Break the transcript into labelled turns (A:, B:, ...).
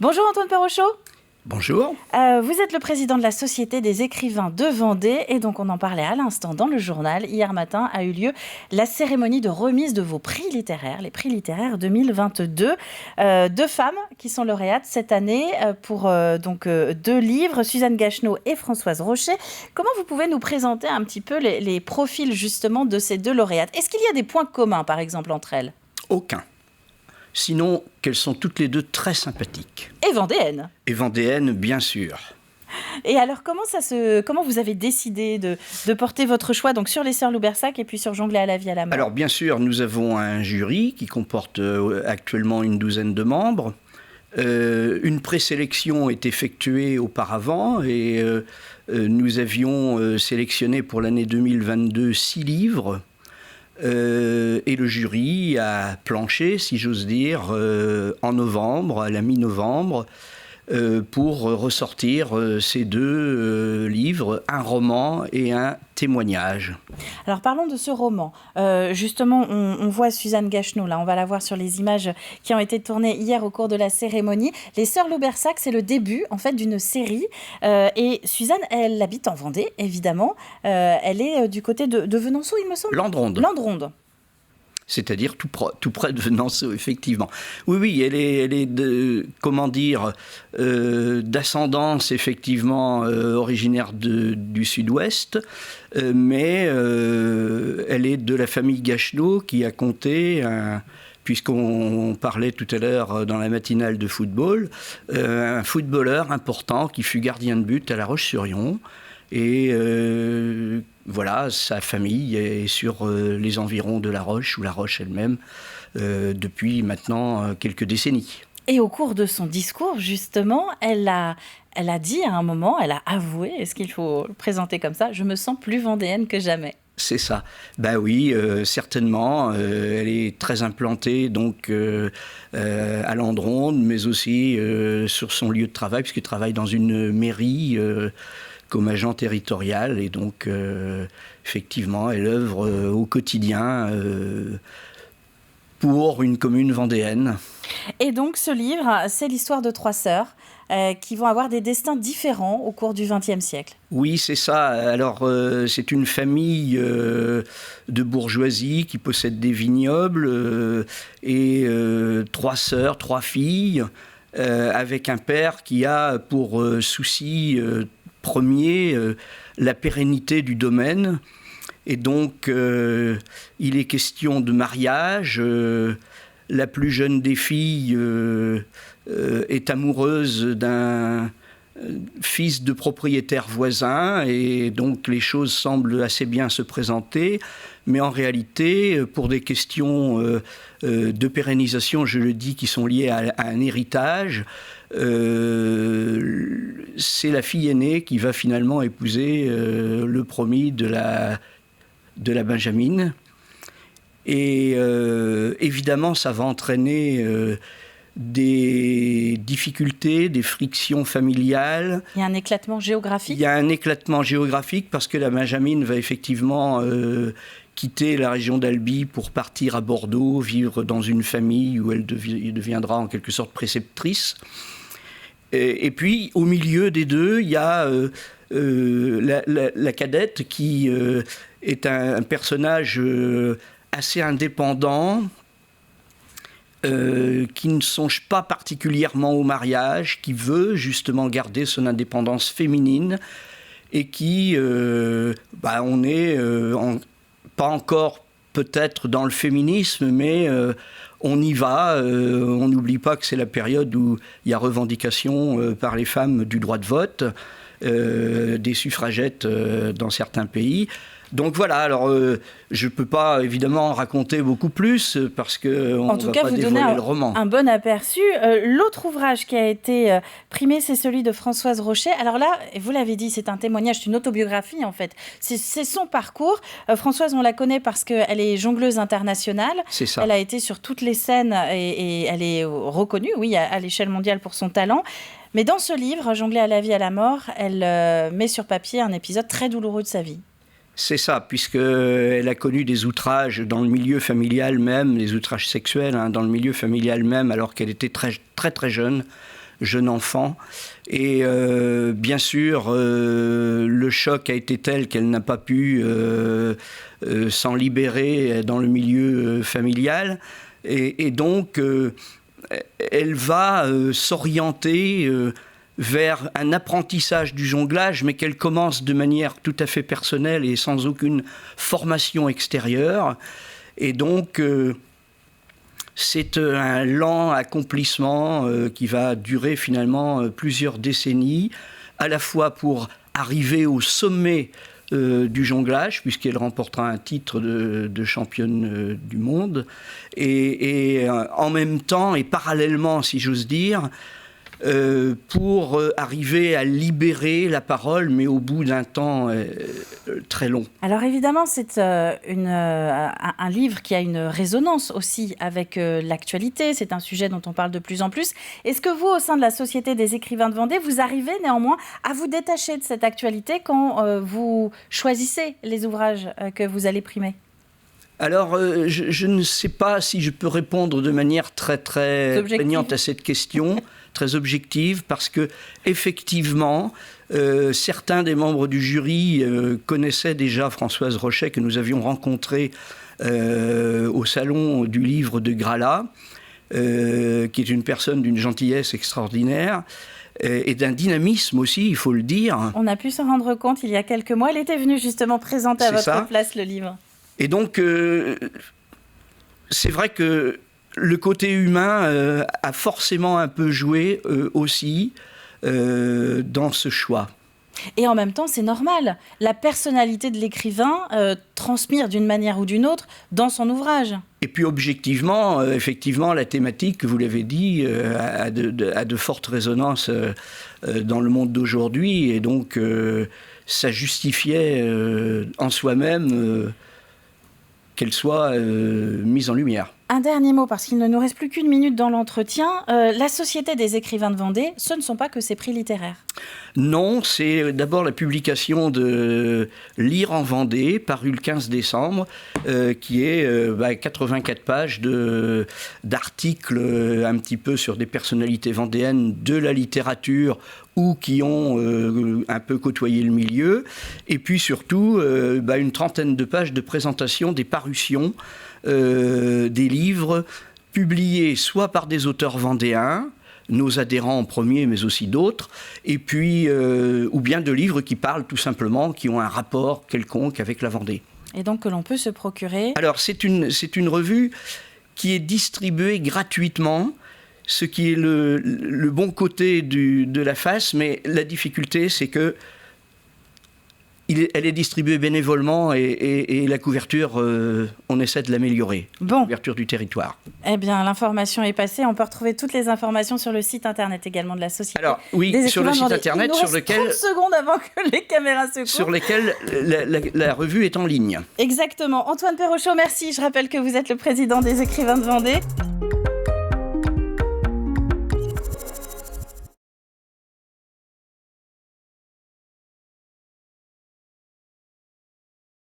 A: Bonjour Antoine Perrochot.
B: Bonjour.
A: Vous êtes le président de la Société des écrivains de Vendée et donc on en parlait à l'instant dans le journal. Hier matin a eu lieu la cérémonie de remise de vos prix littéraires, les prix littéraires 2022. Deux femmes qui sont lauréates cette année pour deux livres, Suzanne Gacheneau et Françoise Rocher. Comment vous pouvez nous présenter un petit peu les profils justement de ces deux lauréates? Est-ce qu'il y a des points communs par exemple entre elles?
B: Aucun. Sinon, qu'elles sont toutes les deux très sympathiques.
A: Et vendéennes.
B: Et vendéennes, bien sûr.
A: Et alors, comment vous avez décidé de porter votre choix donc sur les Sœurs Loubersac et puis sur Jongler à la vie à la mort?
B: Alors, bien sûr, nous avons un jury qui comporte actuellement une douzaine de membres. Une présélection est effectuée auparavant et nous avions sélectionné pour l'année 2022 6 livres. Et le jury a planché, si j'ose dire, en novembre, à la mi-novembre, pour ressortir ces deux livres, un roman et un témoignage.
A: Alors parlons de ce roman. Justement, on voit Suzanne Gacheneau, là, on va la voir sur les images qui ont été tournées hier au cours de la cérémonie. Les Sœurs Loubersac, c'est le début en fait d'une série. Et Suzanne, elle habite en Vendée, évidemment. Elle est du côté de Venançon, il me semble.
B: Landronde. C'est-à-dire tout près de Venançon, effectivement. Oui, elle est d'ascendance, effectivement, originaire du sud-ouest, mais elle est de la famille Gacheneau qui a compté, puisqu'on parlait tout à l'heure dans la matinale de football, un footballeur important qui fut gardien de but à La Roche-sur-Yon. Et voilà, sa famille est sur les environs de La Roche, ou La Roche elle-même, depuis maintenant quelques décennies.
A: Et au cours de son discours, justement, elle a dit à un moment, elle a avoué, est-ce qu'il faut le présenter comme ça, « Je me sens plus vendéenne que jamais ».
B: C'est ça. Ben oui, certainement. Elle est très implantée donc à Landronde, mais aussi sur son lieu de travail, puisqu'elle travaille dans une mairie comme agent territorial. Et donc, effectivement, elle œuvre au quotidien pour une commune vendéenne.
A: Et donc, ce livre, c'est l'histoire de 3 sœurs qui vont avoir des destins différents au cours du XXe siècle.
B: Oui, c'est ça. Alors, c'est une famille de bourgeoisie qui possède des vignobles et 3 sœurs, 3 filles, avec un père qui a pour souci premier la pérennité du domaine. Et donc, il est question de mariage. La plus jeune des filles est amoureuse d'un fils de propriétaire voisin, et donc les choses semblent assez bien se présenter. Mais en réalité, pour des questions de pérennisation, je le dis, qui sont liées à un héritage, c'est la fille aînée qui va finalement épouser le promis de la Benjamine. Et évidemment, ça va entraîner des difficultés, des frictions familiales.
A: Il y a un éclatement géographique.
B: Il y a un éclatement géographique parce que la Benjamine va effectivement quitter la région d'Albi pour partir à Bordeaux, vivre dans une famille où elle deviendra en quelque sorte préceptrice. Et puis, au milieu des deux, il y a la cadette qui est un personnage assez indépendant, qui ne songe pas particulièrement au mariage, qui veut justement garder son indépendance féminine et qui, on est pas encore peut-être dans le féminisme, mais on y va. On n'oublie pas que c'est la période où il y a revendication par les femmes du droit de vote, des suffragettes dans certains pays. Donc voilà, alors je ne peux pas évidemment raconter beaucoup plus parce qu'on ne va pas dévoiler le roman.
A: Un bon aperçu. L'autre ouvrage qui a été primé, c'est celui de Françoise Rocher. Alors là, vous l'avez dit, c'est un témoignage, c'est une autobiographie en fait. C'est son parcours. Françoise, on la connaît parce qu'elle est jongleuse internationale.
B: C'est ça.
A: Elle a été sur toutes les scènes et elle est reconnue, oui, à l'échelle mondiale pour son talent. Mais dans ce livre, Jongler à la vie à la mort, elle met sur papier un épisode très douloureux de sa vie.
B: C'est ça, puisqu'elle a connu des outrages dans le milieu familial même, des outrages sexuels dans le milieu familial même, alors qu'elle était très, très, très jeune. jeune enfant. Et bien sûr, le choc a été tel qu'elle n'a pas pu s'en libérer dans le milieu familial. Et donc, elle va s'orienter vers un apprentissage du jonglage, mais qu'elle commence de manière tout à fait personnelle et sans aucune formation extérieure. Et donc, c'est un lent accomplissement qui va durer finalement plusieurs décennies, à la fois pour arriver au sommet du jonglage, puisqu'elle remportera un titre de championne du monde, et en même temps, et parallèlement, si j'ose dire, pour arriver à libérer la parole, mais au bout d'un temps très long.
A: Alors évidemment, c'est un livre qui a une résonance aussi avec l'actualité. C'est un sujet dont on parle de plus en plus. Est-ce que vous, au sein de la Société des écrivains de Vendée, vous arrivez néanmoins à vous détacher de cette actualité quand vous choisissez les ouvrages que vous allez primer ?
B: Alors, je ne sais pas si je peux répondre de manière très prégnante à cette question, très objective, parce que effectivement, certains des membres du jury connaissaient déjà Françoise Rochet, que nous avions rencontrée au salon du livre de Grala, qui est une personne d'une gentillesse extraordinaire. Et d'un dynamisme aussi, il faut le dire.
A: On a pu s'en rendre compte il y a quelques mois. Elle était venue justement présenter à votre place le livre.
B: Et donc, c'est vrai que le côté humain a forcément un peu joué aussi dans ce choix.
A: Et en même temps, c'est normal. La personnalité de l'écrivain transpire d'une manière ou d'une autre dans son ouvrage.
B: Et puis objectivement, effectivement, la thématique, vous l'avez dit, a de fortes résonances dans le monde d'aujourd'hui. Et donc, ça justifiait en soi-même qu'elle soit mise en lumière.
A: Un dernier mot, parce qu'il ne nous reste plus qu'une minute dans l'entretien. La Société des écrivains de Vendée, ce ne sont pas que ces prix littéraires.
B: Non, c'est d'abord la publication de Lire en Vendée, paru le 15 décembre, qui est 84 pages d'articles un petit peu sur des personnalités vendéennes de la littérature ou qui ont un peu côtoyé le milieu. Et puis surtout, une trentaine de pages de présentation des parutions des livres publiés soit par des auteurs vendéens, nos adhérents en premier, mais aussi d'autres, et puis, ou bien de livres qui parlent tout simplement, qui ont un rapport quelconque avec la Vendée.
A: Et donc que l'on peut se procurer.
B: Alors c'est une revue qui est distribuée gratuitement, ce qui est le bon côté de la face, mais la difficulté c'est que elle est distribuée bénévolement et la couverture, on essaie de l'améliorer.
A: Bon.
B: La couverture du territoire.
A: Eh bien, l'information est passée. On peut retrouver toutes les informations sur le site internet également de la Société.
B: Alors, oui, sur le site internet
A: sur lequel... 30 secondes avant que les caméras se coupent.
B: Sur lesquelles la revue est en ligne.
A: Exactement. Antoine Perrochot, merci. Je rappelle que vous êtes le président des écrivains de Vendée.